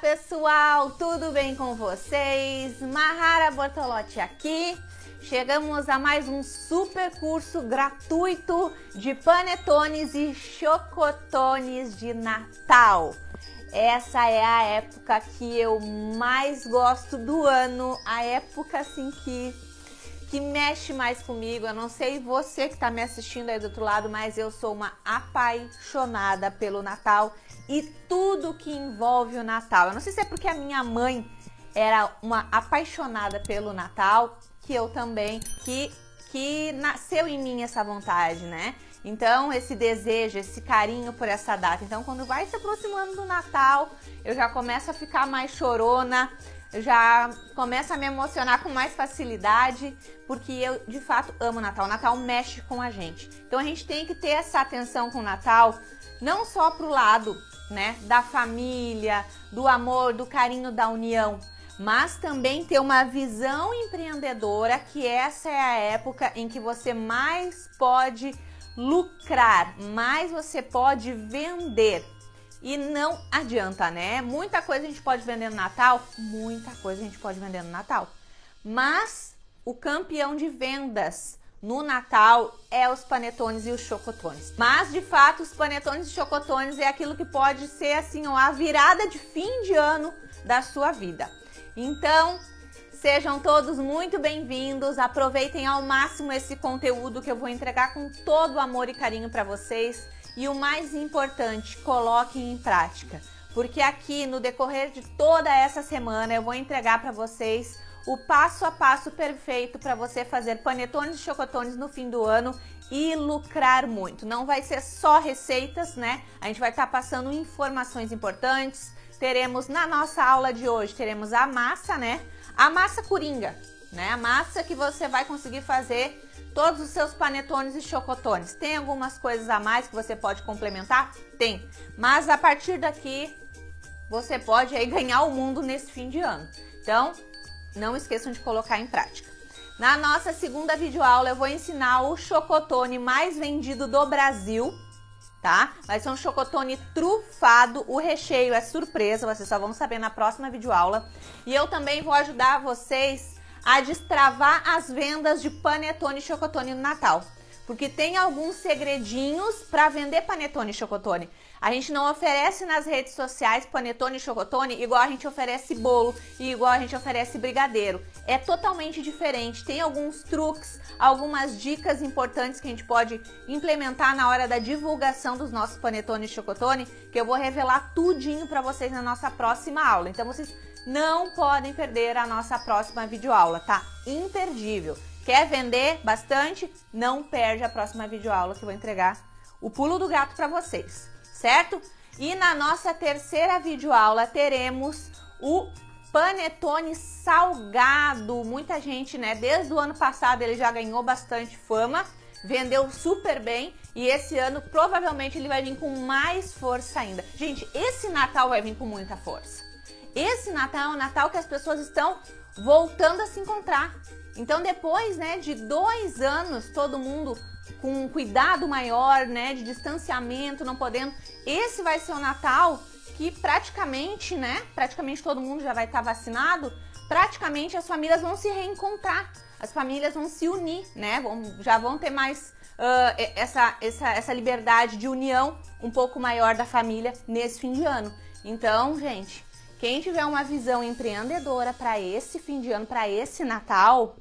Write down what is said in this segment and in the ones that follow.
pessoal, tudo bem com vocês? Mahara Bortolotti aqui. Chegamos a mais um super curso gratuito de panetones e chocotones de Natal. Essa é a época que eu mais gosto do ano, a época assim que mexe mais comigo. Eu não sei você que está me assistindo aí do outro lado, mas eu sou uma apaixonada pelo Natal e tudo que envolve o Natal. Eu não sei se é porque a minha mãe era uma apaixonada pelo Natal, que eu também, que nasceu em mim essa vontade, né? Então, esse desejo, esse carinho por essa data. Então, quando vai se aproximando do Natal, eu já começo a ficar mais chorona, já começo a me emocionar com mais facilidade, porque eu, de fato, amo o Natal. O Natal mexe com a gente. Então, a gente tem que ter essa atenção com o Natal, não só pro lado, né, da família, do amor, do carinho, da união, mas também ter uma visão empreendedora, que essa é a época em que você mais pode lucrar, mais você pode vender. E não adianta, né? Muita coisa a gente pode vender no Natal, muita coisa a gente pode vender no Natal. Mas o campeão de vendas no Natal é os panetones e os chocotones. Mas, de fato, os panetones e chocotones é aquilo que pode ser, assim, a virada de fim de ano da sua vida. Então, sejam todos muito bem-vindos, aproveitem ao máximo esse conteúdo que eu vou entregar com todo o amor e carinho para vocês. E o mais importante, coloquem em prática, porque aqui no decorrer de toda essa semana eu vou entregar para vocês o passo a passo perfeito para você fazer panetones e chocotones no fim do ano e lucrar muito. Não vai ser só receitas, né? A gente vai estar passando informações importantes. Teremos na nossa aula de hoje, teremos a massa, né? A massa coringa, né? A massa que você vai conseguir fazer todos os seus panetones e chocotones. Tem algumas coisas a mais que você pode complementar? Tem. Mas a partir daqui, você pode aí ganhar o mundo nesse fim de ano. Então, não esqueçam de colocar em prática. Na nossa segunda videoaula, eu vou ensinar o chocotone mais vendido do Brasil, tá? Vai ser um chocotone trufado, o recheio é surpresa, vocês só vão saber na próxima videoaula. E eu também vou ajudar vocês a destravar as vendas de panetone e chocotone no Natal. Porque tem alguns segredinhos para vender panetone e chocotone. A gente não oferece nas redes sociais panetone e chocotone igual a gente oferece bolo e igual a gente oferece brigadeiro. É totalmente diferente. Tem alguns truques, algumas dicas importantes que a gente pode implementar na hora da divulgação dos nossos panetone e chocotone, que eu vou revelar tudinho para vocês na nossa próxima aula. Então vocês não podem perder a nossa próxima videoaula, tá? Imperdível. Quer vender bastante? Não perde a próxima videoaula que eu vou entregar o pulo do gato para vocês, certo? E na nossa terceira videoaula teremos o panetone salgado. Muita gente, né? Desde o ano passado ele já ganhou bastante fama, vendeu super bem e esse ano provavelmente ele vai vir com mais força ainda. Gente, esse Natal vai vir com muita força. Esse Natal é um Natal que as pessoas estão voltando a se encontrar. Então, depois, né, de 2 anos, todo mundo com um cuidado maior, né, de distanciamento, não podendo, esse vai ser o Natal que praticamente, né, praticamente todo mundo já vai estar vacinado, praticamente as famílias vão se reencontrar, as famílias vão se unir, né, já vão ter mais essa liberdade de união um pouco maior da família nesse fim de ano. Então, gente, quem tiver uma visão empreendedora para esse fim de ano, para esse Natal,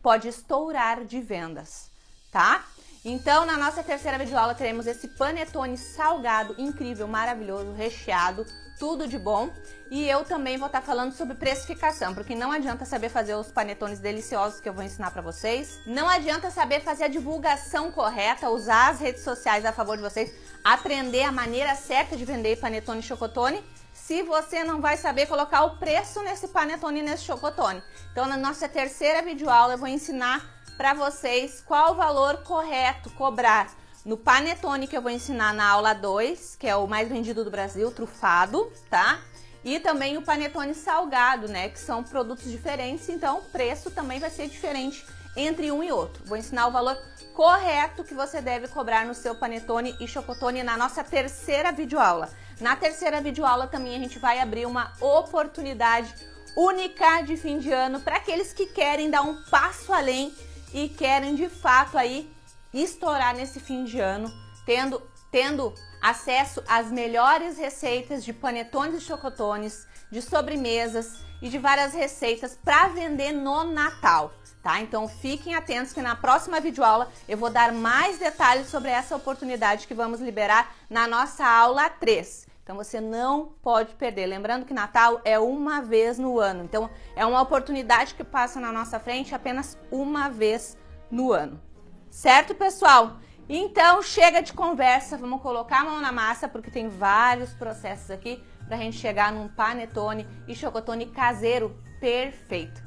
pode estourar de vendas, tá? Então, na nossa terceira videoaula teremos esse panetone salgado, incrível, maravilhoso, recheado, tudo de bom. E eu também vou estar falando sobre precificação, porque não adianta saber fazer os panetones deliciosos que eu vou ensinar para vocês. Não adianta saber fazer a divulgação correta, usar as redes sociais a favor de vocês, aprender a maneira certa de vender panetone e chocotone, se você não vai saber colocar o preço nesse panetone e nesse chocotone. Então, na nossa terceira videoaula, eu vou ensinar para vocês qual o valor correto cobrar no panetone, que eu vou ensinar na aula 2, que é o mais vendido do Brasil, trufado, tá? E também o panetone salgado, né, que são produtos diferentes, então o preço também vai ser diferente entre um e outro. Vou ensinar o valor correto que você deve cobrar no seu panetone e chocotone na nossa terceira videoaula. Na terceira videoaula também a gente vai abrir uma oportunidade única de fim de ano para aqueles que querem dar um passo além e querem de fato aí estourar nesse fim de ano, tendo acesso às melhores receitas de panetones e chocotones, de sobremesas e de várias receitas para vender no Natal, tá? Então fiquem atentos que na próxima videoaula eu vou dar mais detalhes sobre essa oportunidade que vamos liberar na nossa aula 3. Então você não pode perder. Lembrando que Natal é uma vez no ano. Então é uma oportunidade que passa na nossa frente apenas uma vez no ano. Certo, pessoal? Então chega de conversa, vamos colocar a mão na massa porque tem vários processos aqui pra gente chegar num panetone e chocotone caseiro perfeito.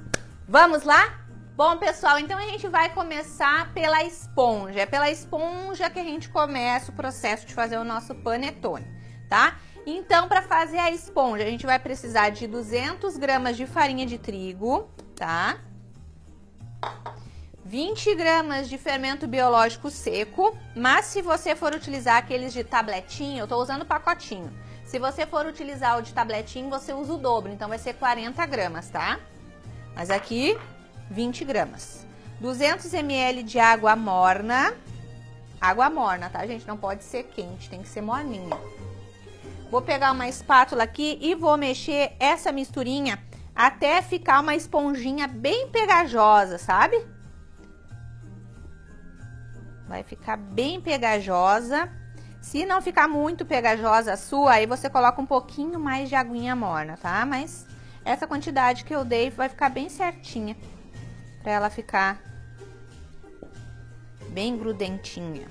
Vamos lá? Bom, pessoal, então a gente vai começar pela esponja. É pela esponja que a gente começa o processo de fazer o nosso panetone, tá? Então, para fazer a esponja, a gente vai precisar de 200 gramas de farinha de trigo, tá? 20 gramas de fermento biológico seco, mas se você for utilizar aqueles de tabletinho, eu tô usando pacotinho. Se você for utilizar o de tabletinho, você usa o dobro, então vai ser 40 gramas, tá? Mas aqui, 20 gramas. 200 ml de água morna, tá, gente? Não pode ser quente, tem que ser morninha. Vou pegar uma espátula aqui e vou mexer essa misturinha até ficar uma esponjinha bem pegajosa, sabe? Vai ficar bem pegajosa. Se não ficar muito pegajosa a sua, aí você coloca um pouquinho mais de aguinha morna, tá? Mas essa quantidade que eu dei vai ficar bem certinha, pra ela ficar bem grudentinha.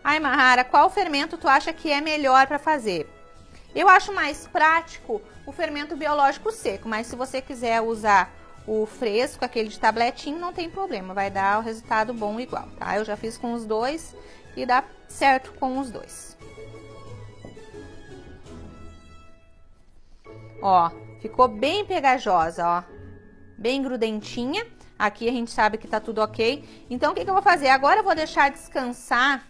Ai, Mahara, qual fermento tu acha que é melhor para fazer? Eu acho mais prático o fermento biológico seco, mas se você quiser usar o fresco, aquele de tabletinho, não tem problema, vai dar o resultado bom igual, tá? Eu já fiz com os dois e dá certo com os dois. Ó, ficou bem pegajosa, ó, bem grudentinha. Aqui a gente sabe que tá tudo ok. Então, o que que eu vou fazer? Agora eu vou deixar descansar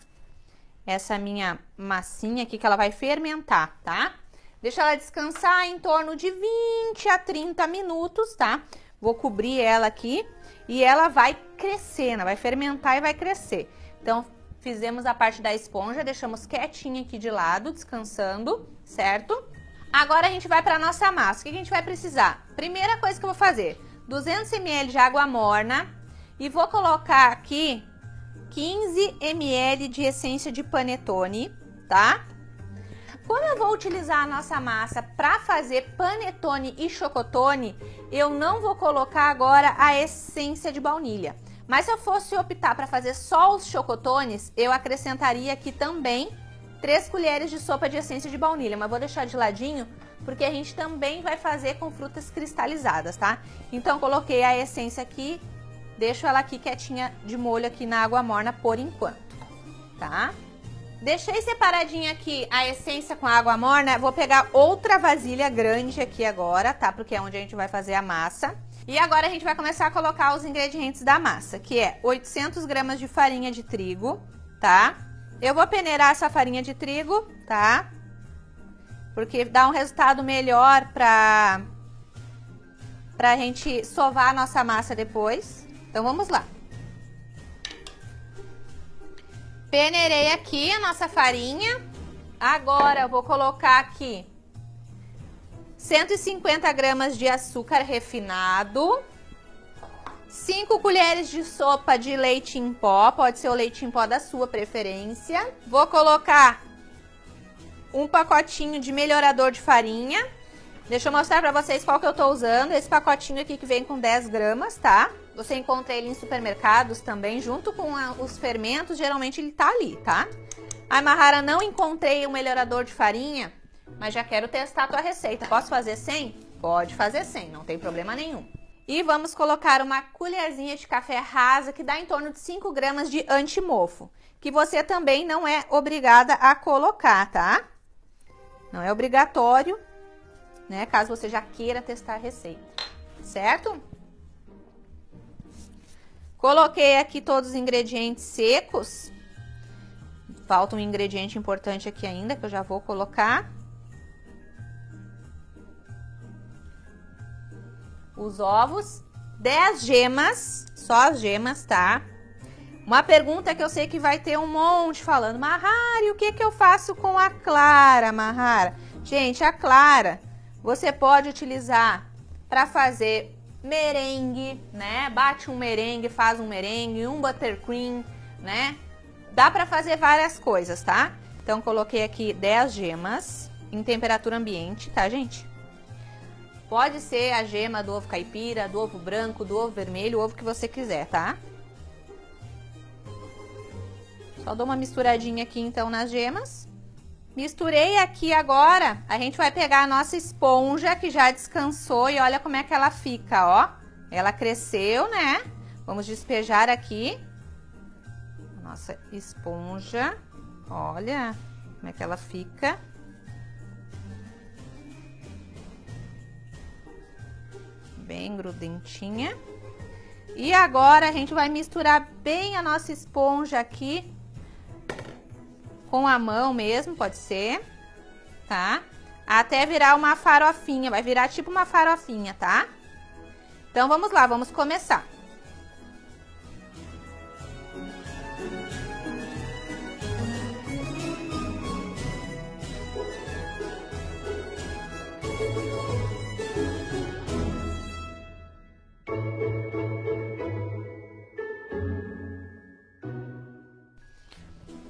essa minha massinha aqui, que ela vai fermentar, tá? Deixa ela descansar em torno de 20 a 30 minutos, tá? Vou cobrir ela aqui e ela vai crescer, vai fermentar e vai crescer. Então, fizemos a parte da esponja, deixamos quietinha aqui de lado, descansando, certo? Agora a gente vai para nossa massa. O que a gente vai precisar? Primeira coisa que eu vou fazer, 200 ml de água morna e vou colocar aqui 15 ml de essência de panetone, tá? Como eu vou utilizar a nossa massa para fazer panetone e chocotone, eu não vou colocar agora a essência de baunilha. Mas se eu fosse optar para fazer só os chocotones, eu acrescentaria aqui também 3 colheres de sopa de essência de baunilha. Mas vou deixar de ladinho, porque a gente também vai fazer com frutas cristalizadas, tá? Então, coloquei a essência aqui. Deixo ela aqui quietinha de molho aqui na água morna por enquanto, tá? Deixei separadinha aqui a essência com a água morna. Vou pegar outra vasilha grande aqui agora, tá? Porque é onde a gente vai fazer a massa. E agora a gente vai começar a colocar os ingredientes da massa, que é 800 gramas de farinha de trigo, tá? Eu vou peneirar essa farinha de trigo, tá? Porque dá um resultado melhor pra gente sovar a nossa massa depois. Então, vamos lá. Peneirei aqui a nossa farinha. Agora, eu vou colocar aqui 150 gramas de açúcar refinado. 5 colheres de sopa de leite em pó. Pode ser o leite em pó da sua preferência. Vou colocar um pacotinho de melhorador de farinha. Deixa eu mostrar pra vocês qual que eu tô usando. Esse pacotinho aqui que vem com 10 gramas, tá? Você encontra ele em supermercados também, junto com os fermentos, geralmente ele tá ali, tá? Ai, Mahara, não encontrei um melhorador de farinha, mas já quero testar a tua receita. Posso fazer sem? Pode fazer sem, não tem problema nenhum. E vamos colocar uma colherzinha de café rasa, que dá em torno de 5 gramas de antimofo, que você também não é obrigada a colocar, tá? Não é obrigatório, né? Caso você já queira testar a receita, certo? Coloquei aqui todos os ingredientes secos. Falta um ingrediente importante aqui ainda, que eu já vou colocar. Os ovos, 10 gemas, só as gemas, tá? Uma pergunta que eu sei que vai ter um monte falando, Mahara, o que que eu faço com a clara, Mahara? Gente, a clara você pode utilizar para fazer merengue, né? Bate um merengue, faz um merengue, um buttercream, né? Dá para fazer várias coisas, tá? Então, coloquei aqui 10 gemas em temperatura ambiente, tá, gente? Pode ser a gema do ovo caipira, do ovo branco, do ovo vermelho, o ovo que você quiser, tá? Só dou uma misturadinha aqui, então, nas gemas. Misturei aqui agora, a gente vai pegar a nossa esponja que já descansou e olha como é que ela fica, ó. Ela cresceu, né? Vamos despejar aqui a nossa esponja. Olha como é que ela fica. Bem grudentinha. E agora a gente vai misturar bem a nossa esponja aqui. Com a mão mesmo, pode ser, tá? Até virar uma farofinha, vai virar tipo uma farofinha, tá? Então, vamos lá, vamos começar.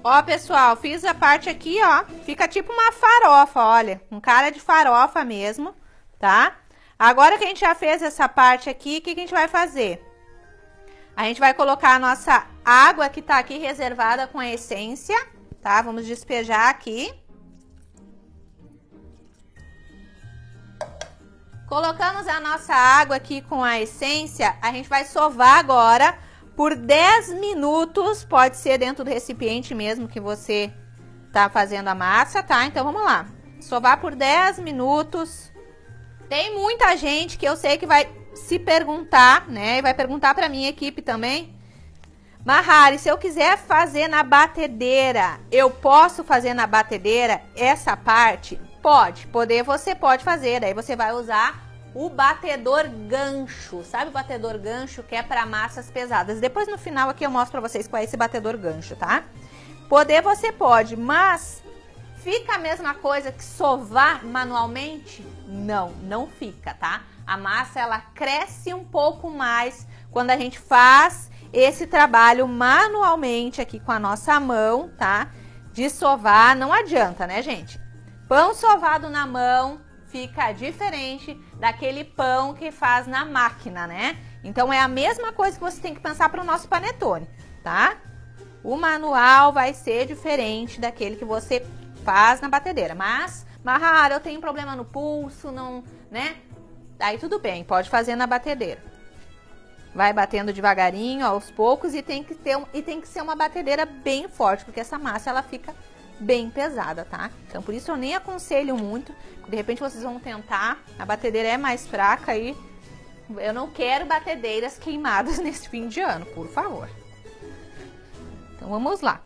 Ó, pessoal, fiz a parte aqui, ó, fica tipo uma farofa, olha, com cara de farofa mesmo, tá? Agora que a gente já fez essa parte aqui, o que a gente vai fazer? A gente vai colocar a nossa água que tá aqui reservada com a essência, tá? Vamos despejar aqui. Colocamos a nossa água aqui com a essência, a gente vai sovar agora por 10 minutos, pode ser dentro do recipiente mesmo que você tá fazendo a massa, tá? Então, vamos lá. Sovar por 10 minutos. Tem muita gente que eu sei que vai se perguntar, né? E vai perguntar pra minha equipe também. Mahara, se eu quiser fazer na batedeira, eu posso fazer na batedeira essa parte? Pode. Você pode fazer. Daí você vai usar o batedor gancho, sabe o batedor gancho que é para massas pesadas? Depois no final aqui eu mostro para vocês qual é esse batedor gancho, tá? Você pode, mas fica a mesma coisa que sovar manualmente? Não, não fica, tá? A massa ela cresce um pouco mais quando a gente faz esse trabalho manualmente aqui com a nossa mão, tá? De sovar, não adianta, né, gente? Pão sovado na mão fica diferente daquele pão que faz na máquina, né? Então, é a mesma coisa que você tem que pensar para o nosso panetone, tá? O manual vai ser diferente daquele que você faz na batedeira. Mas, Mahara, eu tenho problema no pulso, não, né? Aí tudo bem, pode fazer na batedeira. Vai batendo devagarinho, aos poucos, e tem que ser uma batedeira bem forte, porque essa massa ela fica bem pesada, tá? Então, por isso eu nem aconselho muito. De repente vocês vão tentar, a batedeira é mais fraca e eu não quero batedeiras queimadas nesse fim de ano, por favor. Então, vamos lá.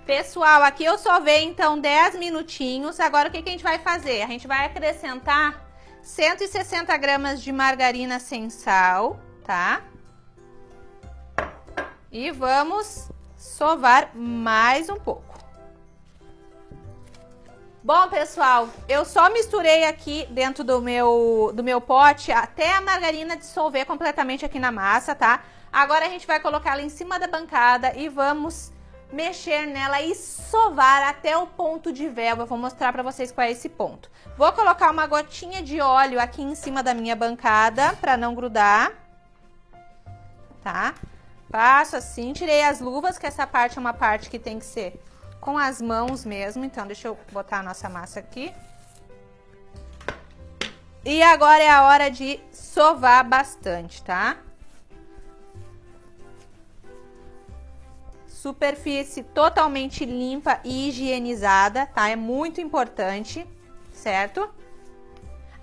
Pessoal, aqui eu sovei então 10 minutinhos. Agora o que a gente vai fazer? A gente vai acrescentar 160 gramas de margarina sem sal, tá? E vamos sovar mais um pouco. Bom, pessoal, eu só misturei aqui dentro do meu pote até a margarina dissolver completamente aqui na massa, tá? Agora a gente vai colocar ela em cima da bancada e vamos mexer nela e sovar até o ponto de véu. Eu vou mostrar pra vocês qual é esse ponto. Vou colocar uma gotinha de óleo aqui em cima da minha bancada pra não grudar, tá? Passo assim, tirei as luvas, que essa parte é uma parte que tem que ser com as mãos mesmo. Então, deixa eu botar a nossa massa aqui. E agora é a hora de sovar bastante, tá? superfície totalmente limpa e higienizada, tá? É muito importante, certo?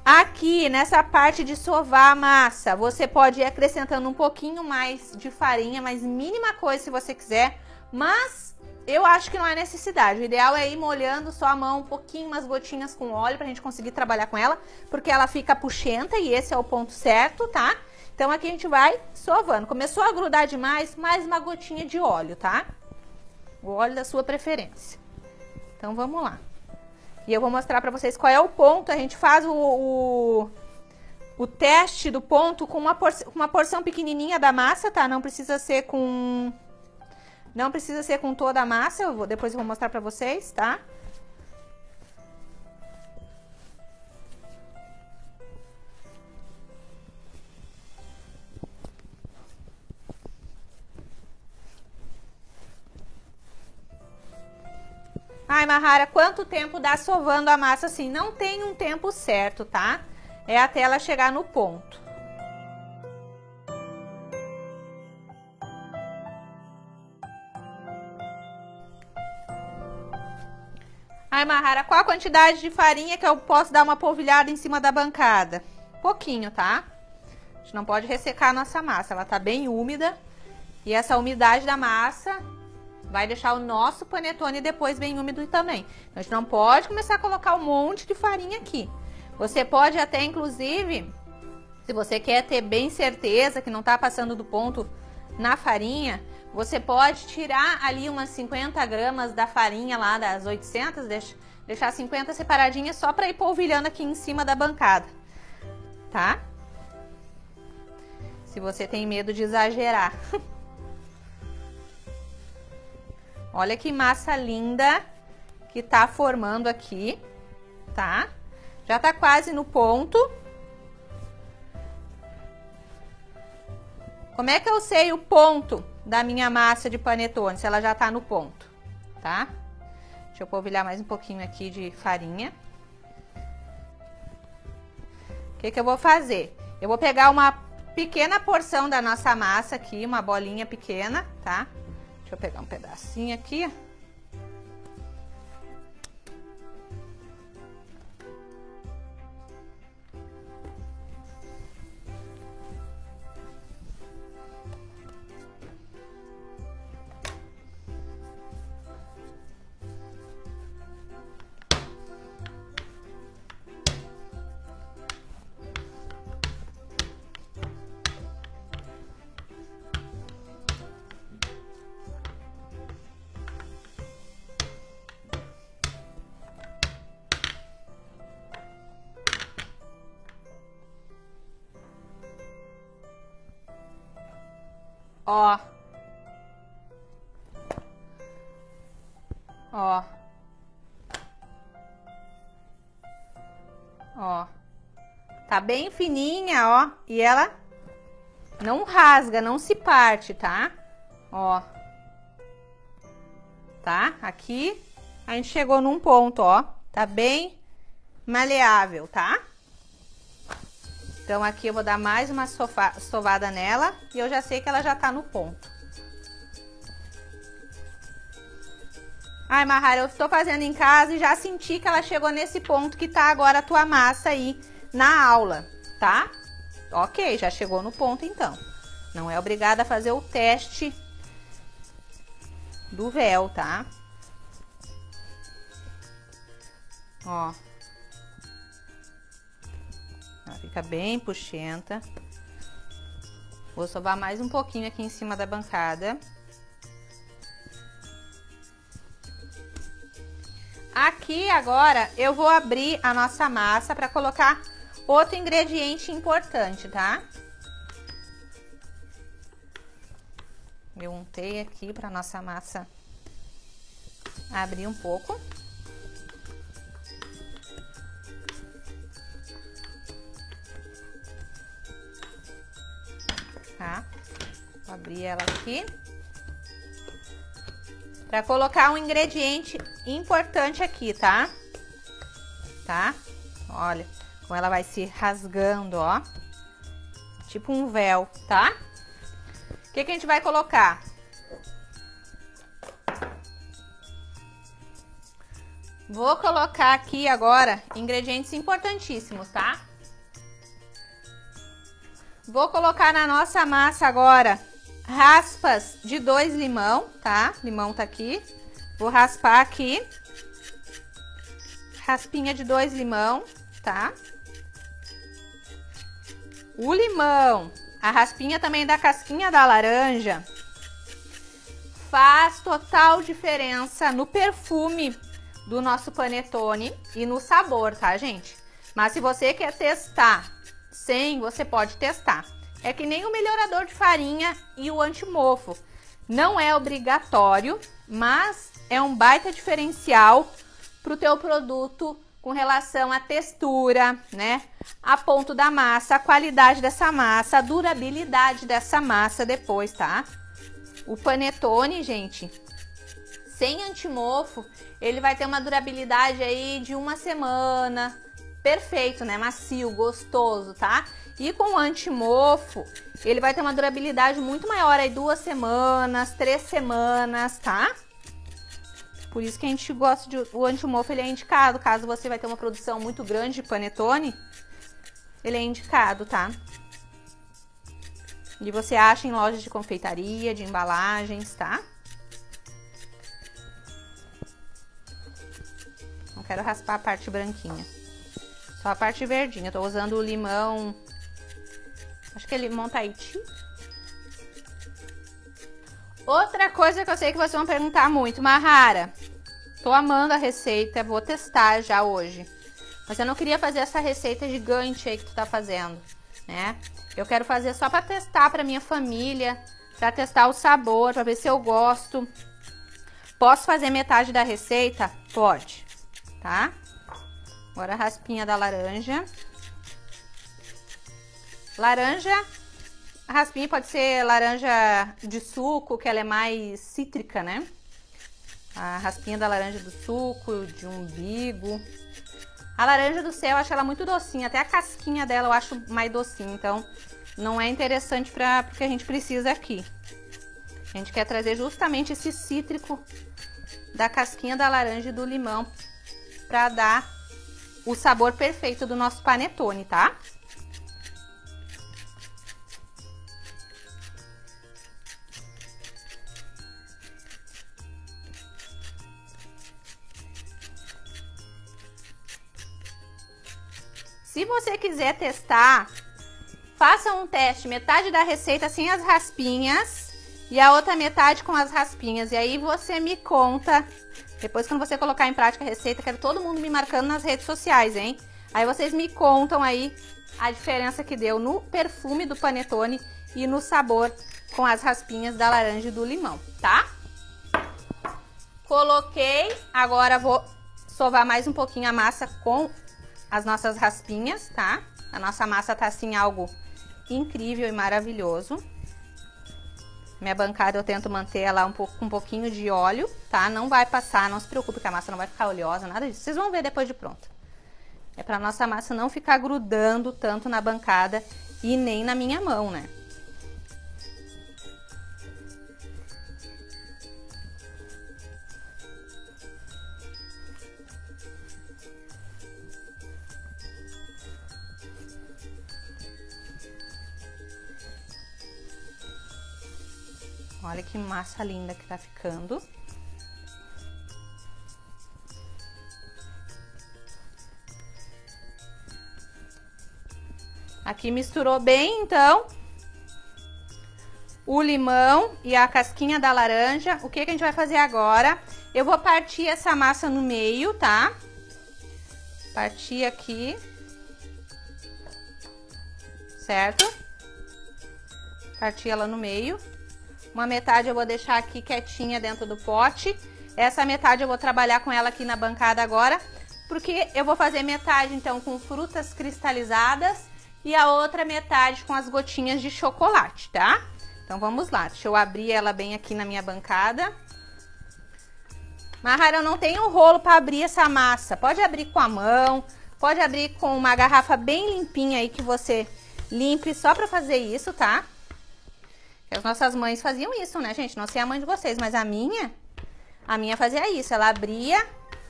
Aqui, nessa parte de sovar a massa, você pode ir acrescentando um pouquinho mais de farinha, mas mínima coisa se você quiser, mas eu acho que não é necessidade. O ideal é ir molhando só a mão um pouquinho, umas gotinhas com óleo pra gente conseguir trabalhar com ela, porque ela fica puxenta e esse é o ponto certo, tá? Então aqui a gente vai sovando. Começou a grudar demais, mais uma gotinha de óleo, tá? O óleo da sua preferência. Então vamos lá. E eu vou mostrar pra vocês qual é o ponto. A gente faz o teste do ponto com uma porção pequenininha da massa, tá? Não precisa ser com toda a massa. Depois eu vou mostrar pra vocês, tá? Ai, Mahara, quanto tempo dá sovando a massa assim? Não tem um tempo certo, tá? É até ela chegar no ponto. Ai, Mahara, qual a quantidade de farinha que eu posso dar uma polvilhada em cima da bancada? Pouquinho, tá? A gente não pode ressecar a nossa massa, ela tá bem úmida. E essa umidade da massa vai deixar o nosso panetone depois bem úmido também. Então, a gente não pode começar a colocar um monte de farinha aqui. Você pode até, inclusive, se você quer ter bem certeza que não tá passando do ponto na farinha, você pode tirar ali umas 50 gramas da farinha lá das 800, deixar 50 separadinhas só para ir polvilhando aqui em cima da bancada, tá? Se você tem medo de exagerar. Olha que massa linda que tá formando aqui, tá? Já tá quase no ponto. Como é que eu sei o ponto da minha massa de panetone, se ela já tá no ponto, tá? Deixa eu polvilhar mais um pouquinho aqui de farinha. O que que eu vou fazer? Eu vou pegar uma pequena porção da nossa massa aqui, uma bolinha pequena, tá? Deixa eu pegar um pedacinho aqui. Ó. Ó. Ó. Tá bem fininha, ó. E ela não rasga, não se parte, tá? Ó. Tá? Aqui a gente chegou num ponto, ó. Tá bem maleável, tá? Então, aqui eu vou dar mais uma sovada nela e eu já sei que ela já tá no ponto. Ai, Mahara, eu tô fazendo em casa e já senti que ela chegou nesse ponto que tá agora a tua massa aí na aula, tá? Ok, já chegou no ponto então. Não é obrigada a fazer o teste do véu, tá? Ó. Ela fica bem puxenta. Vou sovar mais um pouquinho aqui em cima da bancada. Aqui agora eu vou abrir a nossa massa para colocar outro ingrediente importante, tá? Eu untei aqui para nossa massa abrir um pouco. Tá? Vou abrir ela aqui. Pra colocar um ingrediente importante aqui, tá? Tá? Olha, como ela vai se rasgando, ó. Tipo um véu, tá? O que que a gente vai colocar? Vou colocar aqui agora ingredientes importantíssimos, tá? Vou colocar na nossa massa agora raspas de 2 limão, tá? Limão tá aqui. Vou raspar aqui. Raspinha de 2 limão, tá? O limão, a raspinha também da casquinha da laranja faz total diferença no perfume do nosso panetone e no sabor, tá, gente? Mas se você quer testar sem, você pode testar. É que nem o melhorador de farinha e o antimofo. Não é obrigatório, mas é um baita diferencial pro teu produto com relação à textura, né? A ponto da massa, a qualidade dessa massa, a durabilidade dessa massa depois, tá? O panetone, gente, sem antimofo, ele vai ter uma durabilidade aí de 1 semana. Perfeito, né? Macio, gostoso, tá? E com o antimofo, ele vai ter uma durabilidade muito maior aí, 2 semanas, 3 semanas, tá? Por isso que a gente gosta de... O antimofo, ele é indicado, caso você vai ter uma produção muito grande de panetone, ele é indicado, tá? E você acha em lojas de confeitaria, de embalagens, tá? Não quero raspar a parte branquinha. Só a parte verdinha. Eu tô usando o limão... Acho que é limão Tahiti. Outra coisa que eu sei que vocês vão perguntar muito. Mahara, tô amando a receita, vou testar já hoje. Mas eu não queria fazer essa receita gigante aí que tu tá fazendo, né? Eu quero fazer só pra testar pra minha família, pra testar o sabor, pra ver se eu gosto. Posso fazer metade da receita? Pode, tá? Agora a raspinha da laranja. Laranja, a raspinha pode ser laranja de suco, que ela é mais cítrica, né? A raspinha da laranja do suco, de umbigo. A laranja do céu, eu acho ela muito docinha, até a casquinha dela eu acho mais docinha, então não é interessante para o que a gente precisa aqui. A gente quer trazer justamente esse cítrico da casquinha da laranja e do limão para dar o sabor perfeito do nosso panetone, tá? Se você quiser testar, faça um teste, metade da receita sem as raspinhas e a outra metade com as raspinhas. E aí você me conta, depois quando você colocar em prática a receita, quero todo mundo me marcando nas redes sociais, hein? Aí vocês me contam aí a diferença que deu no perfume do panetone e no sabor com as raspinhas da laranja e do limão, tá? Coloquei, agora vou sovar mais um pouquinho a massa com as nossas raspinhas, tá? A nossa massa tá assim algo incrível e maravilhoso. Minha bancada eu tento manter ela com um pouquinho de óleo, tá? Não vai passar, não se preocupe que a massa não vai ficar oleosa, nada disso. Vocês vão ver depois de pronta. É pra nossa massa não ficar grudando tanto na bancada e nem na minha mão, né? Olha que massa linda que tá ficando. Aqui misturou bem, então, o limão e a casquinha da laranja. O que que a gente vai fazer agora? Eu vou partir essa massa no meio, tá? Partir aqui. Certo? Partir ela no meio. Uma metade eu vou deixar aqui quietinha dentro do pote. Essa metade eu vou trabalhar com ela aqui na bancada agora, porque eu vou fazer metade então com frutas cristalizadas e a outra metade com as gotinhas de chocolate, tá? Então vamos lá, deixa eu abrir ela bem aqui na minha bancada. Mahara, eu não tenho rolo para abrir essa massa. Pode abrir com a mão, pode abrir com uma garrafa bem limpinha aí que você limpe só para fazer isso, tá? As nossas mães faziam isso, né, gente? Não sei a mãe de vocês, mas a minha fazia isso. Ela abria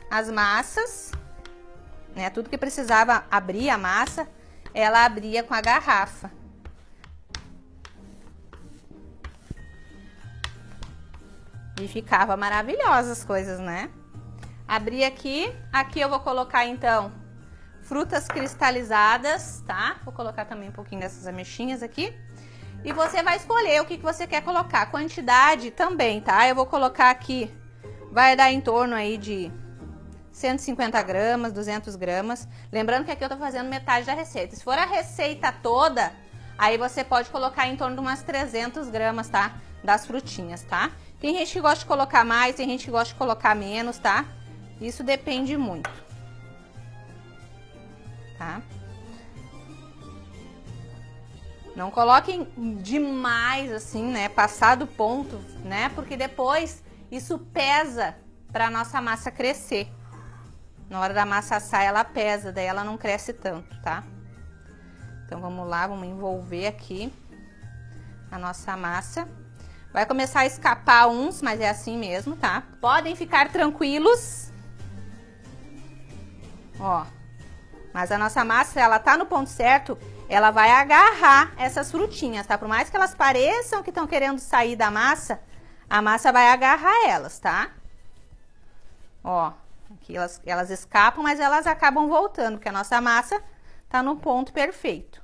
as massas, né? Tudo que precisava abrir a massa, ela abria com a garrafa. E ficava maravilhosas as coisas, né? Abri aqui. Aqui eu vou colocar, então, frutas cristalizadas, tá? Vou colocar também um pouquinho dessas ameixinhas aqui. E você vai escolher o que você quer colocar. Quantidade também, tá? Eu vou colocar aqui, vai dar em torno aí de 150 gramas, 200 gramas. Lembrando que aqui eu tô fazendo metade da receita. Se for a receita toda, aí você pode colocar em torno de umas 300 gramas, tá? Das frutinhas, tá? Tem gente que gosta de colocar mais, tem gente que gosta de colocar menos, tá? Isso depende muito, tá? Não coloquem demais assim, né? Passar do ponto, né? Porque depois isso pesa para nossa massa crescer. Na hora da massa assar, ela pesa, daí ela não cresce tanto, tá? Então vamos lá, vamos envolver aqui a nossa massa. Vai começar a escapar uns, mas é assim mesmo, tá? Podem ficar tranquilos. Ó, mas a nossa massa, ela tá no ponto certo, ela vai agarrar essas frutinhas, tá? Por mais que elas pareçam que estão querendo sair da massa, a massa vai agarrar elas, tá? Ó, aqui elas escapam, mas elas acabam voltando, porque a nossa massa tá no ponto perfeito.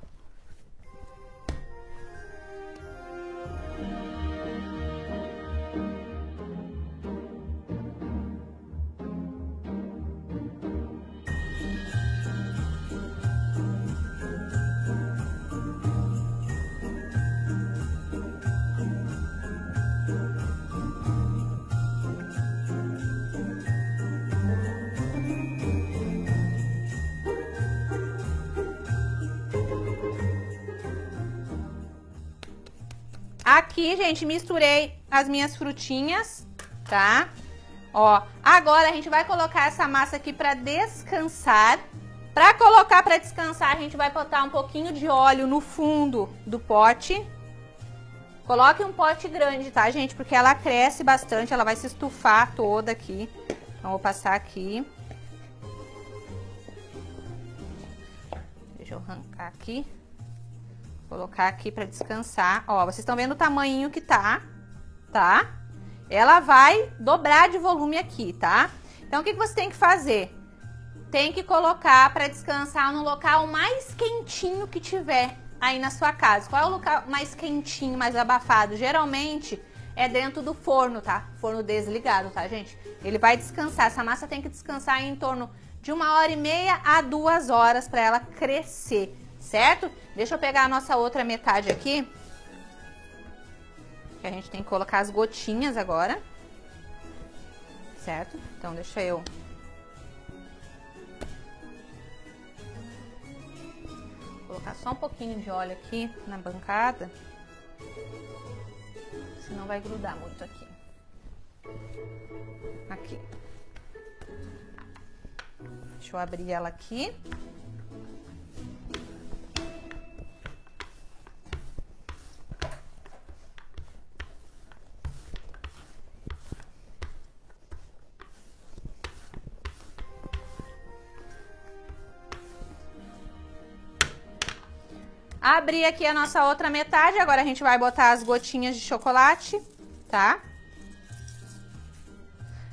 Aqui, gente, misturei as minhas frutinhas, tá? Ó, agora a gente vai colocar essa massa aqui pra descansar. Pra colocar pra descansar, a gente vai botar um pouquinho de óleo no fundo do pote. Coloque um pote grande, tá, gente? Porque ela cresce bastante, ela vai se estufar toda aqui. Então, vou passar aqui. Deixa eu arrancar aqui. Colocar aqui pra descansar. Ó, vocês estão vendo o tamanho que tá? Ela vai dobrar de volume aqui, tá? Então, o que você tem que fazer? Tem que colocar pra descansar no local mais quentinho que tiver aí na sua casa. Qual é o local mais quentinho, mais abafado? Geralmente é dentro do forno, tá? Forno desligado, tá, gente? Ele vai descansar. Essa massa tem que descansar em torno de 1h30 a 2 horas pra ela crescer. Certo? Deixa eu pegar a nossa outra metade aqui. Que a gente tem que colocar as gotinhas agora. Certo? Então, deixa eu... colocar só um pouquinho de óleo aqui na bancada. Senão vai grudar muito aqui. Aqui. Deixa eu abrir ela aqui. Abri aqui a nossa outra metade, agora a gente vai botar as gotinhas de chocolate, tá?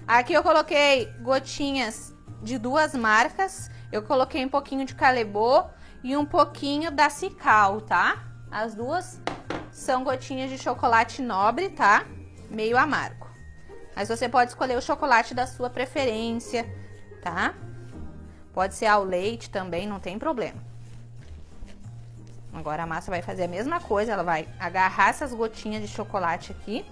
Aqui eu coloquei gotinhas de 2 marcas, eu coloquei um pouquinho de Calebô e um pouquinho da Cical, tá? As duas são gotinhas de chocolate nobre, tá? Meio amargo. Mas você pode escolher o chocolate da sua preferência, tá? Pode ser ao leite também, não tem problema. Agora a massa vai fazer a mesma coisa, ela vai agarrar essas gotinhas de chocolate aqui.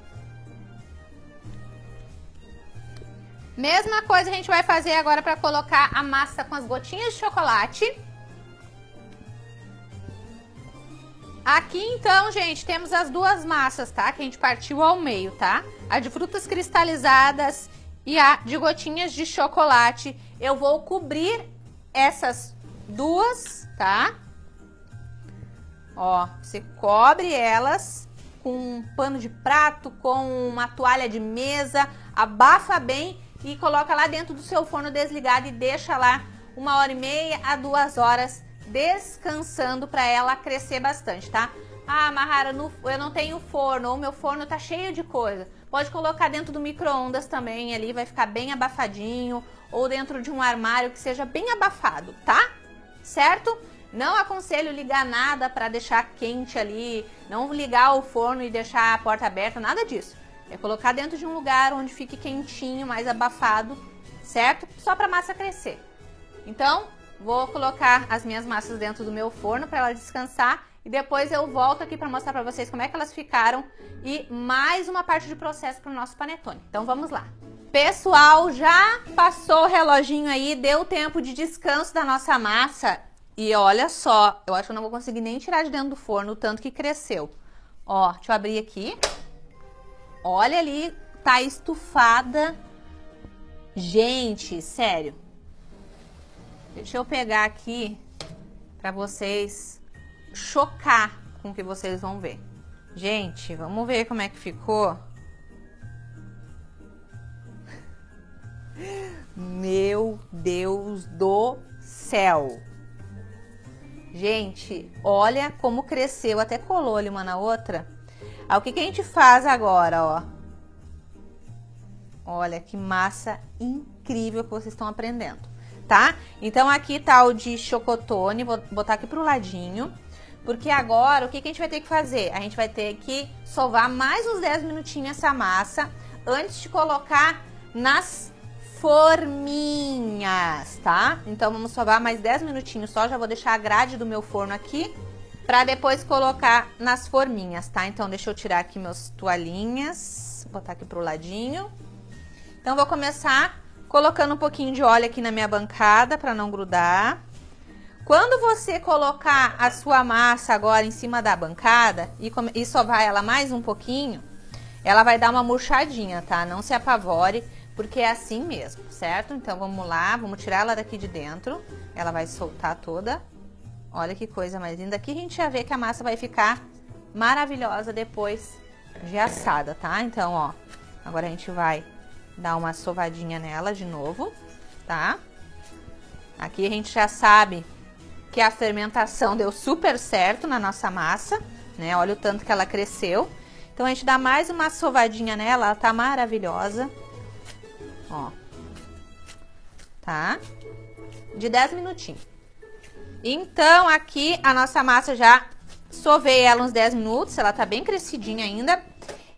Mesma coisa a gente vai fazer agora para colocar a massa com as gotinhas de chocolate. Aqui então, gente, temos as duas massas, tá? Que a gente partiu ao meio, tá? A de frutas cristalizadas e a de gotinhas de chocolate. Eu vou cobrir essas duas, tá? Ó, você cobre elas com um pano de prato, com uma toalha de mesa, abafa bem e coloca lá dentro do seu forno desligado e deixa lá 1h30 a 2 horas descansando para ela crescer bastante, tá? Ah, Mahara, eu não tenho forno, ou meu forno tá cheio de coisa. Pode colocar dentro do micro-ondas também, ali vai ficar bem abafadinho, ou dentro de um armário que seja bem abafado, tá? Certo? Não aconselho ligar nada para deixar quente ali, não ligar o forno e deixar a porta aberta, nada disso. É colocar dentro de um lugar onde fique quentinho, mais abafado, certo? Só para a massa crescer. Então, vou colocar as minhas massas dentro do meu forno para ela descansar e depois eu volto aqui para mostrar para vocês como é que elas ficaram e mais uma parte de processo para o nosso panetone. Então, vamos lá. Pessoal, já passou o reloginho aí, deu tempo de descanso da nossa massa. E olha só, eu acho que eu não vou conseguir nem tirar de dentro do forno o tanto que cresceu. Ó, deixa eu abrir aqui. Olha ali, tá estufada. Gente, sério. Deixa eu pegar aqui pra vocês chocar com o que vocês vão ver. Gente, vamos ver como é que ficou. Meu Deus do céu. Gente, olha como cresceu, até colou ali uma na outra. Aí, o que que a gente faz agora, ó? Olha que massa incrível que vocês estão aprendendo, tá? Então, aqui tá o de chocotone, vou botar aqui pro ladinho. Porque agora, o que que a gente vai ter que fazer? A gente vai ter que sovar mais uns 10 minutinhos essa massa antes de colocar nas forminhas, tá? Então, vamos sovar mais 10 minutinhos só. Já vou deixar a grade do meu forno aqui pra depois colocar nas forminhas, tá? Então, deixa eu tirar aqui meus toalhinhas, botar aqui pro ladinho. Então, vou começar colocando um pouquinho de óleo aqui na minha bancada pra não grudar. Quando você colocar a sua massa agora em cima da bancada e sovar ela mais um pouquinho, ela vai dar uma murchadinha, tá? Não se apavore, porque é assim mesmo, certo? Então, vamos lá, vamos tirar ela daqui de dentro. Ela vai soltar toda. Olha que coisa mais linda. Aqui a gente já vê que a massa vai ficar maravilhosa depois de assada, tá? Então, ó, agora a gente vai dar uma sovadinha nela de novo, tá? Aqui a gente já sabe que a fermentação deu super certo na nossa massa, né? Olha o tanto que ela cresceu. Então, a gente dá mais uma sovadinha nela, ela tá maravilhosa. Ó, tá? De 10 minutinhos. Então, aqui a nossa massa já sovei ela uns 10 minutos, ela tá bem crescidinha ainda.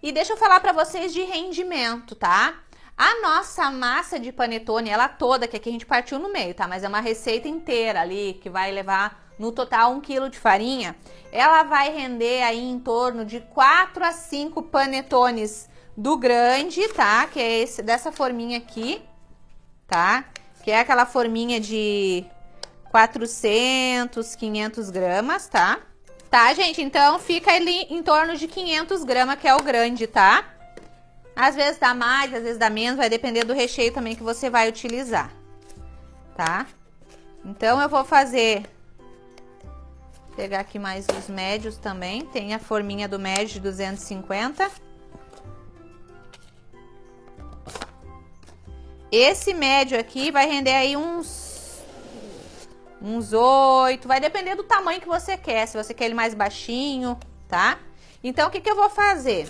E deixa eu falar pra vocês de rendimento, tá? A nossa massa de panetone, ela toda, que aqui a gente partiu no meio, tá? Mas é uma receita inteira ali, que vai levar no total 1 kg de farinha. Ela vai render aí em torno de 4 a 5 panetones do grande, tá? Que é esse, dessa forminha aqui, tá? Que é aquela forminha de 400, 500 gramas, tá? Tá, gente? Então, fica ali em torno de 500 gramas, que é o grande, tá? Às vezes dá mais, às vezes dá menos, vai depender do recheio também que você vai utilizar, tá? Então, eu vou pegar aqui mais os médios também. Tem a forminha do médio de 250. Esse médio aqui vai render aí uns 8, vai depender do tamanho que você quer, se você quer ele mais baixinho, tá? Então, o que que eu vou fazer?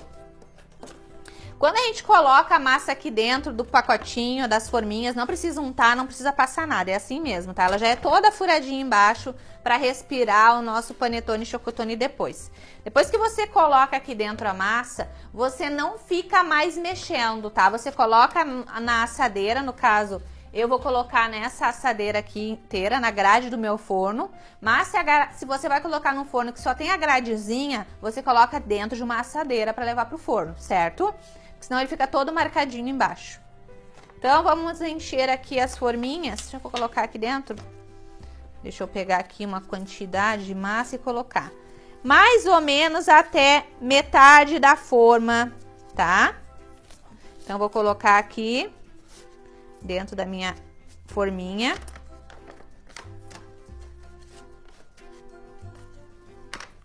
Quando a gente coloca a massa aqui dentro do pacotinho, das forminhas, não precisa untar, não precisa passar nada, é assim mesmo, tá? Ela já é toda furadinha embaixo para respirar o nosso panetone chocotone depois. Depois que você coloca aqui dentro a massa, você não fica mais mexendo, tá? Você coloca na assadeira, no caso, eu vou colocar nessa assadeira aqui inteira, na grade do meu forno. Mas se você vai colocar num forno que só tem a gradezinha, você coloca dentro de uma assadeira para levar pro forno, certo? Senão ele fica todo marcadinho embaixo. Então, vamos encher aqui as forminhas. Deixa eu colocar aqui dentro. Deixa eu pegar aqui uma quantidade de massa e colocar. Mais ou menos até metade da forma, tá? Então, vou colocar aqui dentro da minha forminha.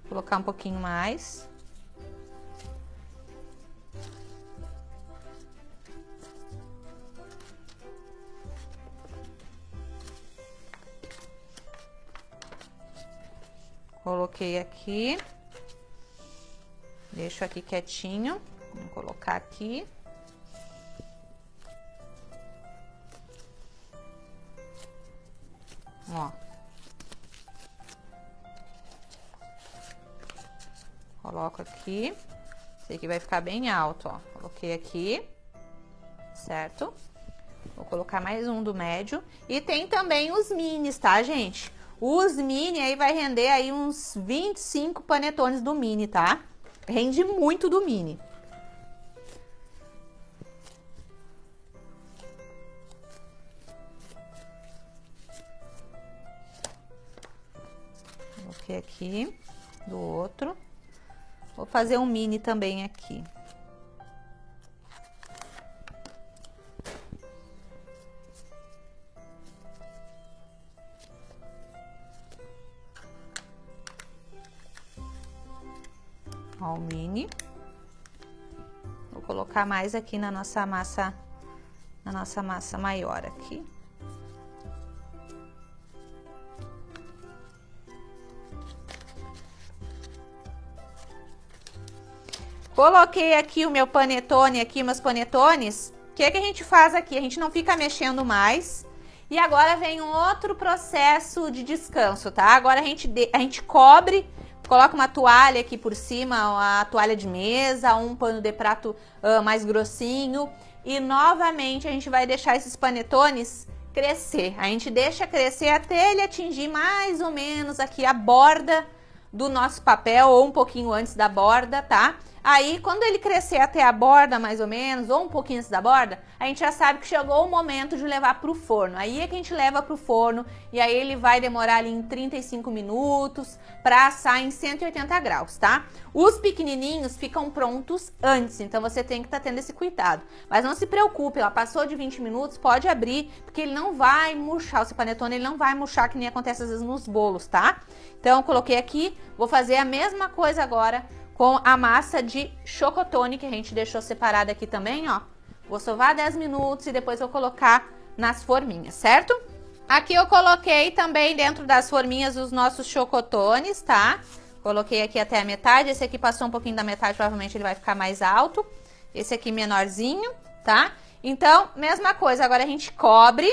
Vou colocar um pouquinho mais. Coloquei aqui. Deixo aqui quietinho. Vou colocar aqui. Ó. Coloco aqui. Esse aqui vai ficar bem alto, ó. Coloquei aqui, certo? Vou colocar mais um do médio. E tem também os minis, tá, gente? Os mini aí vai render aí uns 25 panetones do mini, tá? Rende muito do mini. Coloquei aqui do outro. Vou fazer um mini também aqui. Ó, o mini. Vou colocar mais aqui na nossa massa maior aqui. Coloquei aqui o meu panetone, aqui meus panetones. O que que a gente faz aqui? A gente não fica mexendo mais. E agora vem um outro processo de descanso, tá? Agora a gente cobre, coloca uma toalha aqui por cima, uma toalha de mesa, um pano de prato mais grossinho. E novamente a gente vai deixar esses panetones crescer. A gente deixa crescer até ele atingir mais ou menos aqui a borda do nosso papel, ou um pouquinho antes da borda, tá? Aí, quando ele crescer até a borda, mais ou menos, ou um pouquinho antes da borda, a gente já sabe que chegou o momento de levar pro forno. Aí é que a gente leva pro forno, e aí ele vai demorar ali em 35 minutos para assar em 180 graus, tá? Os pequenininhos ficam prontos antes, então você tem que estar tendo esse cuidado. Mas não se preocupe, ó, passou de 20 minutos, pode abrir, porque ele não vai murchar, o seu panetone ele não vai murchar, que nem acontece às vezes nos bolos, tá? Então, coloquei aqui, vou fazer a mesma coisa agora com a massa de chocotone, que a gente deixou separada aqui também, ó. Vou sovar 10 minutos e depois vou colocar nas forminhas, certo? Aqui eu coloquei também dentro das forminhas os nossos chocotones, tá? Coloquei aqui até a metade, esse aqui passou um pouquinho da metade, provavelmente ele vai ficar mais alto. Esse aqui menorzinho, tá? Então, mesma coisa, agora a gente cobre,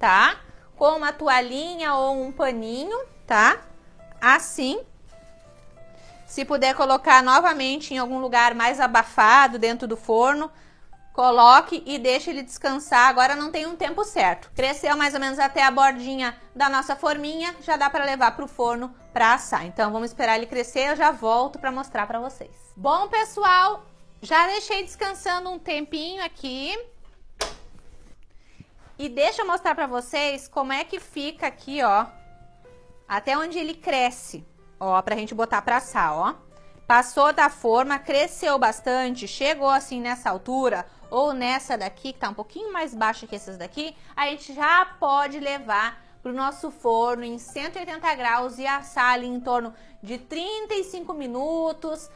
tá? Com uma toalhinha ou um paninho, tá? Assim. Se puder colocar novamente em algum lugar mais abafado dentro do forno, coloque e deixe ele descansar. Agora não tem um tempo certo. Cresceu mais ou menos até a bordinha da nossa forminha, já dá para levar para o forno para assar. Então vamos esperar ele crescer, eu já volto para mostrar para vocês. Bom, pessoal, já deixei descansando um tempinho aqui. E deixa eu mostrar para vocês como é que fica aqui, ó, até onde ele cresce. Ó, pra gente botar pra assar, ó. Passou da forma, cresceu bastante, chegou assim nessa altura, ou nessa daqui, que tá um pouquinho mais baixa que essas daqui, a gente já pode levar pro nosso forno em 180 graus e assar ali em torno de 35 minutos.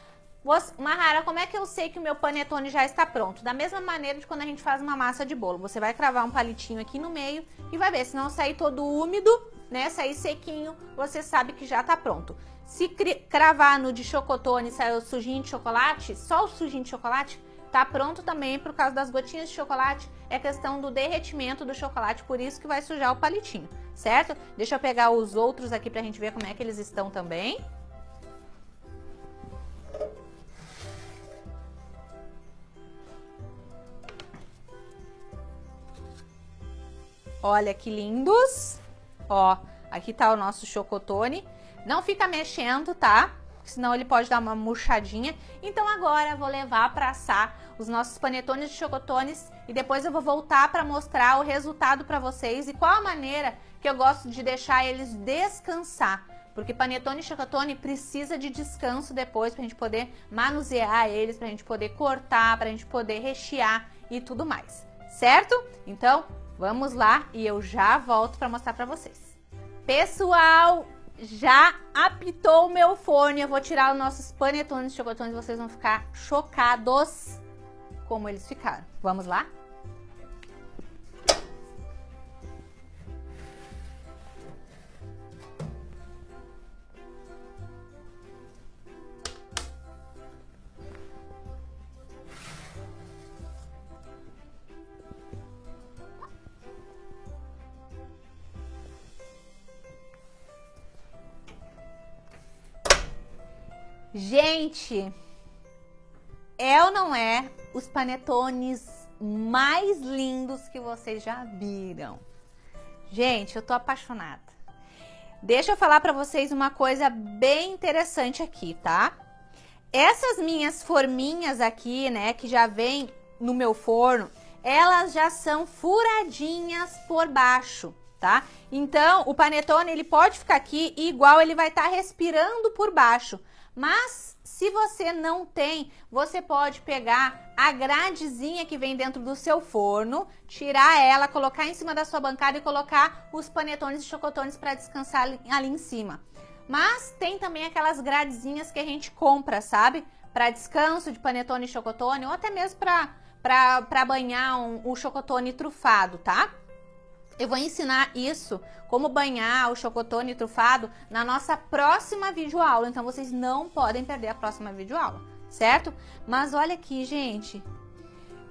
Mahara, como é que eu sei que o meu panetone já está pronto? Da mesma maneira de quando a gente faz uma massa de bolo. Você vai cravar um palitinho aqui no meio e vai ver, se não sair todo úmido, né, sair sequinho, você sabe que já tá pronto. Se cravar no de chocotone e sair o sujinho de chocolate, só o sujinho de chocolate, tá pronto também por causa das gotinhas de chocolate. É questão do derretimento do chocolate, por isso que vai sujar o palitinho, certo? Deixa eu pegar os outros aqui pra gente ver como é que eles estão também. Olha que lindos! Ó, aqui tá o nosso chocotone. Não fica mexendo, tá? Senão ele pode dar uma murchadinha. Então agora eu vou levar para assar os nossos panetones de chocotones e depois eu vou voltar para mostrar o resultado para vocês e qual a maneira que eu gosto de deixar eles descansar. Porque panetone e chocotone precisa de descanso depois pra gente poder manusear eles, pra gente poder cortar, pra gente poder rechear e tudo mais, certo? Então, vamos lá e eu já volto para mostrar para vocês. Pessoal, já apitou o meu forno. Eu vou tirar os nossos panetones de chocotones e vocês vão ficar chocados como eles ficaram. Vamos lá? Gente, é ou não é os panetones mais lindos que vocês já viram? Gente, eu tô apaixonada. Deixa eu falar pra vocês uma coisa bem interessante aqui, tá? Essas minhas forminhas aqui, né, que já vem no meu forno, elas já são furadinhas por baixo, tá? Então, o panetone, ele pode ficar aqui e igual ele vai estar respirando por baixo. Mas, se você não tem, você pode pegar a gradezinha que vem dentro do seu forno, tirar ela, colocar em cima da sua bancada e colocar os panetones e chocotones para descansar ali em cima. Mas tem também aquelas gradezinhas que a gente compra, sabe? Para descanso de panetone e chocotone, ou até mesmo para banhar o chocotone trufado, tá? Eu vou ensinar isso, como banhar o chocotone trufado, na nossa próxima videoaula. Então, vocês não podem perder a próxima videoaula, certo? Mas olha aqui, gente.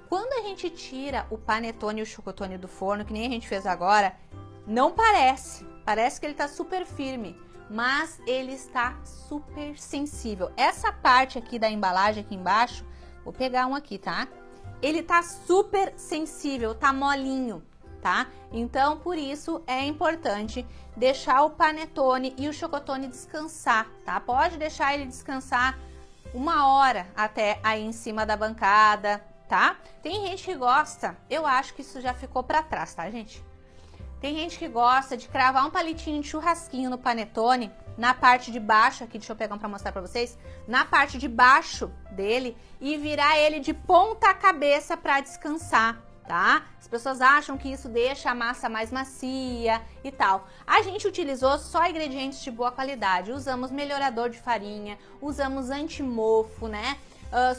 Quando a gente tira o panetone e o chocotone do forno, que nem a gente fez agora, não parece. Parece que ele tá super firme, mas ele está super sensível. Essa parte aqui da embalagem, aqui embaixo, vou pegar um aqui, tá? Ele tá super sensível, tá molinho. Tá? Então, por isso é importante deixar o panetone e o chocotone descansar, tá? Pode deixar ele descansar 1 hora até aí em cima da bancada, tá? Tem gente que gosta, eu acho que isso já ficou pra trás, tá, gente? Tem gente que gosta de cravar um palitinho de churrasquinho no panetone, na parte de baixo aqui, deixa eu pegar um pra mostrar pra vocês, na parte de baixo dele e virar ele de ponta cabeça pra descansar. Tá? As pessoas acham que isso deixa a massa mais macia e tal. A gente utilizou só ingredientes de boa qualidade. Usamos melhorador de farinha, usamos antimofo, né?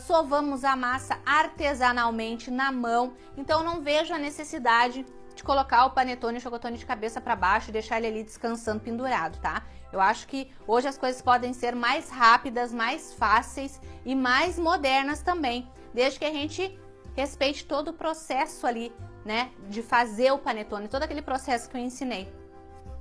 Sovamos a massa artesanalmente na mão. Então não vejo a necessidade de colocar o panetone e o chocotone de cabeça para baixo e deixar ele ali descansando pendurado, tá? Eu acho que hoje as coisas podem ser mais rápidas, mais fáceis e mais modernas também, desde que a gente respeite todo o processo ali, né, de fazer o panetone, todo aquele processo que eu ensinei.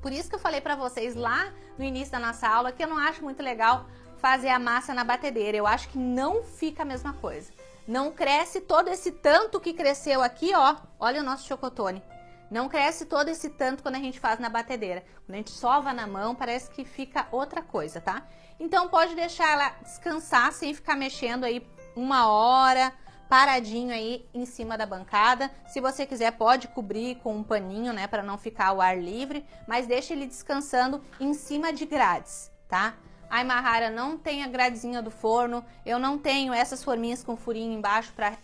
Por isso que eu falei pra vocês lá no início da nossa aula que eu não acho muito legal fazer a massa na batedeira. Eu acho que não fica a mesma coisa. Não cresce todo esse tanto que cresceu aqui, ó. Olha o nosso chocotone. Não cresce todo esse tanto quando a gente faz na batedeira. Quando a gente sova na mão, parece que fica outra coisa, tá? Então pode deixar ela descansar sem ficar mexendo aí 1 hora, paradinho aí em cima da bancada. Se você quiser pode cobrir com um paninho, né, para não ficar ao ar livre, mas deixa ele descansando em cima de grades, tá? Ai, Mahara, não tem a gradezinha do forno, eu não tenho essas forminhas com furinho embaixo para...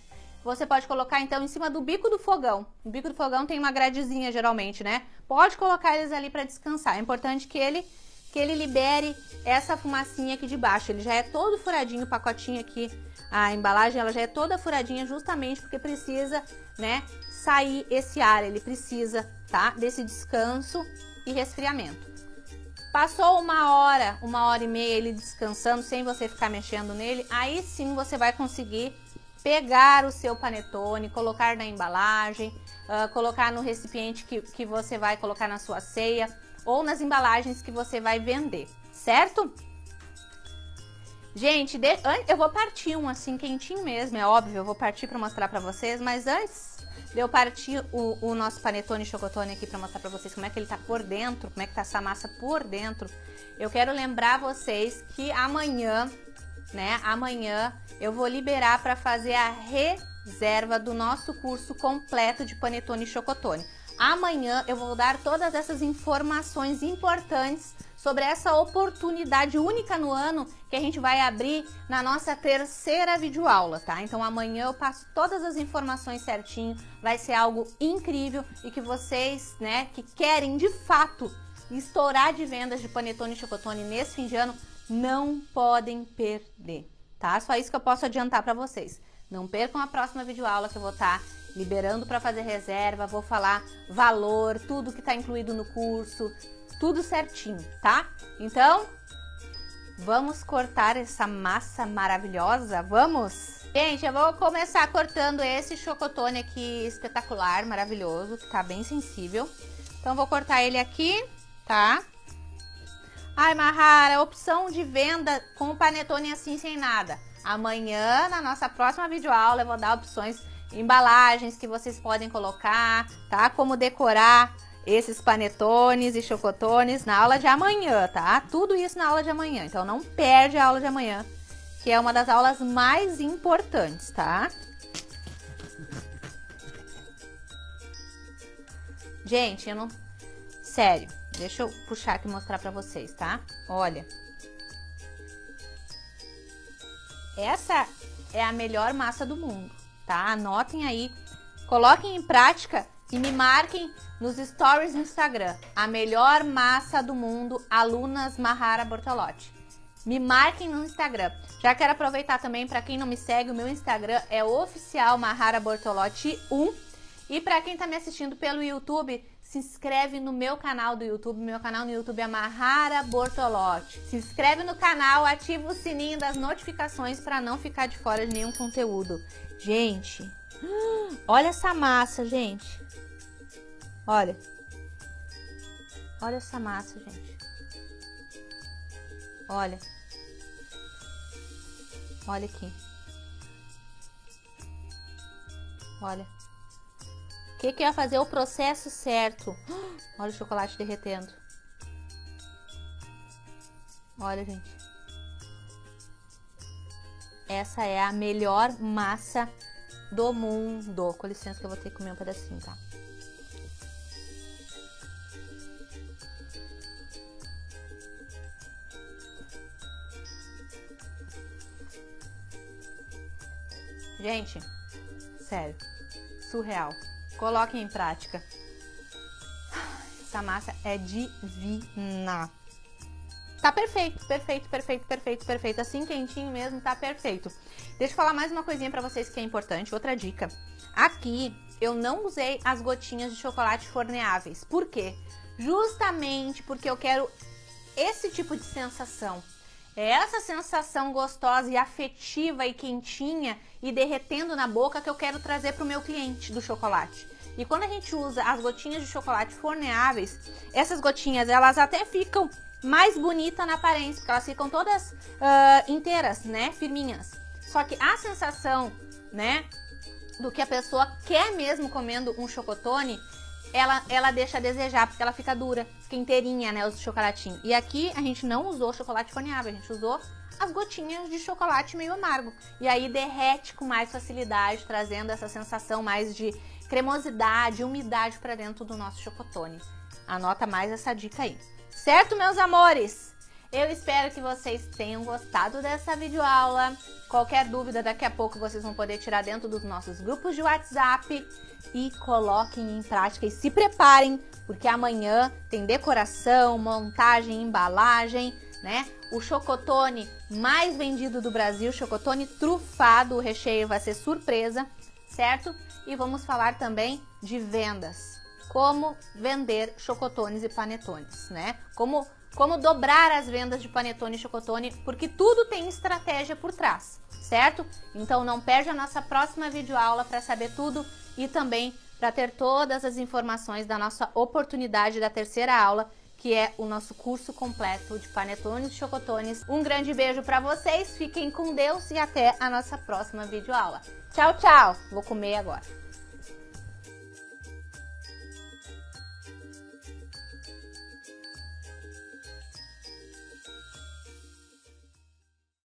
Você pode colocar então em cima do bico do fogão. O bico do fogão tem uma gradezinha geralmente, né? Pode colocar eles ali para descansar. É importante que ele libere essa fumacinha aqui de baixo. Ele já é todo furadinho, o pacotinho aqui, a embalagem ela já é toda furadinha justamente porque precisa, né, sair esse ar, ele precisa, tá, desse descanso e resfriamento. Passou 1 hora, 1h30 ele descansando sem você ficar mexendo nele, aí sim você vai conseguir pegar o seu panetone, colocar na embalagem, colocar no recipiente que você vai colocar na sua ceia ou nas embalagens que você vai vender, certo? Gente, eu vou partir um assim quentinho mesmo, é óbvio, eu vou partir para mostrar para vocês, mas antes de eu partir o nosso panetone e chocotone aqui para mostrar para vocês como é que ele tá por dentro, como é que tá essa massa por dentro, eu quero lembrar vocês que amanhã, né, amanhã eu vou liberar para fazer a reserva do nosso curso completo de panetone e chocotone. Amanhã eu vou dar todas essas informações importantes sobre essa oportunidade única no ano que a gente vai abrir na nossa 3ª videoaula, tá? Então amanhã eu passo todas as informações certinho, vai ser algo incrível e que vocês, né, que querem de fato estourar de vendas de panetone e chocotone nesse fim de ano, não podem perder, tá? Só isso que eu posso adiantar para vocês. Não percam a próxima videoaula que eu vou estar liberando para fazer reserva, vou falar valor, tudo que está incluído no curso, tudo certinho, tá? Então, vamos cortar essa massa maravilhosa, vamos? Gente, eu vou começar cortando esse chocotone aqui espetacular, maravilhoso, que tá bem sensível. Então, vou cortar ele aqui, tá? Ai, Mahara, opção de venda com panetone assim sem nada. Amanhã, na nossa próxima videoaula, eu vou dar opções, embalagens que vocês podem colocar, tá? Como decorar esses panetones e chocotones na aula de amanhã, tá? Tudo isso na aula de amanhã, então não perde a aula de amanhã, que é uma das aulas mais importantes, tá? Gente, eu não... Sério, deixa eu puxar aqui e mostrar pra vocês, tá? Olha. Essa é a melhor massa do mundo, tá? Anotem aí, coloquem em prática e me marquem nos stories do Instagram. A melhor massa do mundo, alunas Mahara Bortolotti. Me marquem no Instagram. Já quero aproveitar também, para quem não me segue, o meu Instagram é oficial Mahara Bortolotti 1. E para quem tá me assistindo pelo YouTube, se inscreve no meu canal do YouTube. Meu canal no YouTube é Mahara Bortolotti. Se inscreve no canal, ativa o sininho das notificações para não ficar de fora de nenhum conteúdo. Gente, olha essa massa, gente. Olha. Olha essa massa, gente. Olha. Olha aqui. Olha. O que é fazer o processo certo? Olha o chocolate derretendo. Olha, gente. Essa é a melhor massa do mundo. Com licença que eu vou ter que comer um pedacinho, tá? Gente, sério, surreal. Coloquem em prática. Essa massa é divina. Tá perfeito, perfeito, perfeito, perfeito, perfeito. Assim quentinho mesmo, tá perfeito. Deixa eu falar mais uma coisinha pra vocês que é importante, outra dica. Aqui eu não usei as gotinhas de chocolate forneáveis. Por quê? Justamente porque eu quero esse tipo de sensação. É essa sensação gostosa e afetiva e quentinha e derretendo na boca que eu quero trazer para o meu cliente do chocolate. E quando a gente usa as gotinhas de chocolate forneáveis, essas gotinhas elas até ficam mais bonitas na aparência, porque elas ficam todas inteiras, né, firminhas. Só que a sensação, né, do que a pessoa quer mesmo comendo um chocotone, ela deixa a desejar, porque ela fica dura, fica inteirinha, né, os chocolatinhos. E aqui a gente não usou chocolate forneável, a gente usou as gotinhas de chocolate meio amargo. E aí derrete com mais facilidade, trazendo essa sensação mais de cremosidade, umidade para dentro do nosso chocotone. Anota mais essa dica aí. Certo, meus amores? Eu espero que vocês tenham gostado dessa videoaula. Qualquer dúvida, daqui a pouco vocês vão poder tirar dentro dos nossos grupos de WhatsApp. E coloquem em prática e se preparem, porque amanhã tem decoração, montagem, embalagem, né? O chocotone mais vendido do Brasil, chocotone trufado, o recheio vai ser surpresa, certo? E vamos falar também de vendas. Como vender chocotones e panetones, né? Como dobrar as vendas de panetone e chocotone, porque tudo tem estratégia por trás, certo? Então não perde a nossa próxima videoaula para saber tudo e também para ter todas as informações da nossa oportunidade da terceira aula, que é o nosso curso completo de panetones e chocotones. Um grande beijo para vocês, fiquem com Deus e até a nossa próxima videoaula. Tchau, tchau! Vou comer agora.